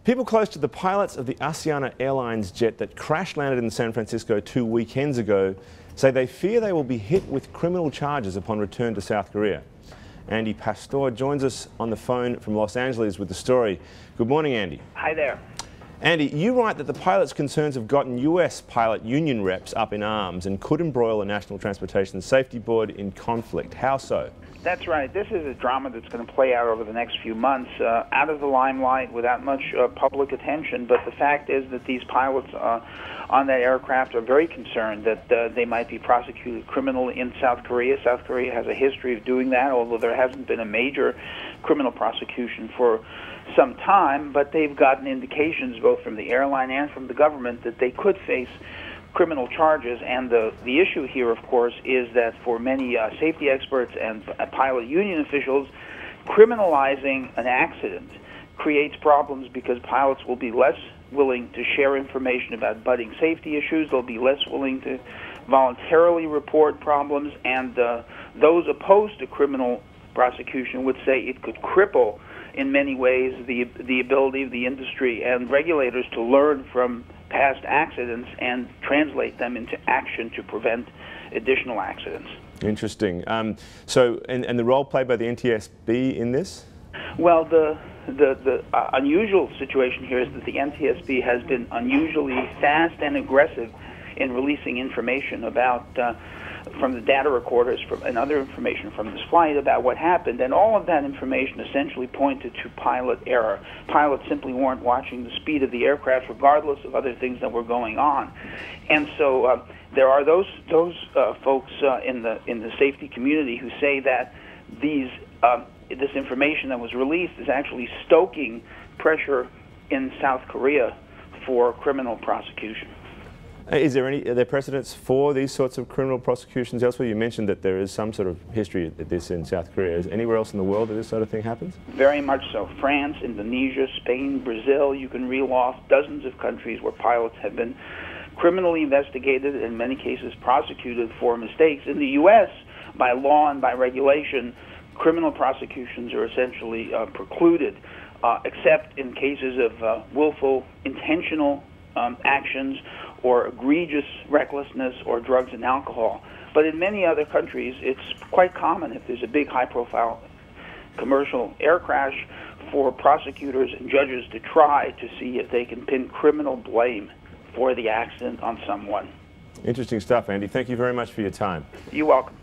People close to the pilots of the Asiana Airlines jet that crash-landed in San Francisco 2 weekends ago say they fear they will be hit with criminal charges upon return to South Korea. Andy Pasztor joins us on the phone from Los Angeles with the story. Good morning, Andy. Hi there. Andy, you write that the pilots' concerns have gotten US pilot union reps up in arms and could embroil the National Transportation Safety Board in conflict. How so? That's right. This is a drama that's going to play out over the next few months, out of the limelight without much public attention. But the fact is that these pilots on that aircraft are very concerned that they might be prosecuted criminally in South Korea. South Korea has a history of doing that, although there hasn't been a major criminal prosecution for some time. But they've gotten indications both from the airline and from the government that they could face criminal charges, and the issue here, of course, is that for many safety experts and pilot union officials, criminalizing an accident creates problems because pilots will be less willing to share information about budding safety issues. They'll be less willing to voluntarily report problems, and those opposed to criminal prosecution would say it could cripple in many ways the ability of the industry and regulators to learn from past accidents and translate them into action to prevent additional accidents. Interesting. So, and the role played by the NTSB in this? Well, the unusual situation here is that the NTSB has been unusually fast and aggressive in releasing information about from the data recorders and other information from this flight about what happened, and all of that information essentially pointed to pilot error. Pilots simply weren't watching the speed of the aircraft regardless of other things that were going on. And so there are those folks in the safety community who say that this information that was released is actually stoking pressure in South Korea for criminal prosecution. Are there precedents for these sorts of criminal prosecutions elsewhere? You mentioned that there is some sort of history of this in South Korea. Is anywhere else in the world that this sort of thing happens? Very much so. France, Indonesia, Spain, Brazil, you can reel off dozens of countries where pilots have been criminally investigated, in many cases prosecuted for mistakes. In the U.S., by law and by regulation, criminal prosecutions are essentially precluded, except in cases of willful, intentional actions or egregious recklessness or drugs and alcohol. But in many other countries, it's quite common if there's a big high-profile commercial air crash for prosecutors and judges to try to see if they can pin criminal blame for the accident on someone. Interesting stuff, Andy. Thank you very much for your time. You're welcome.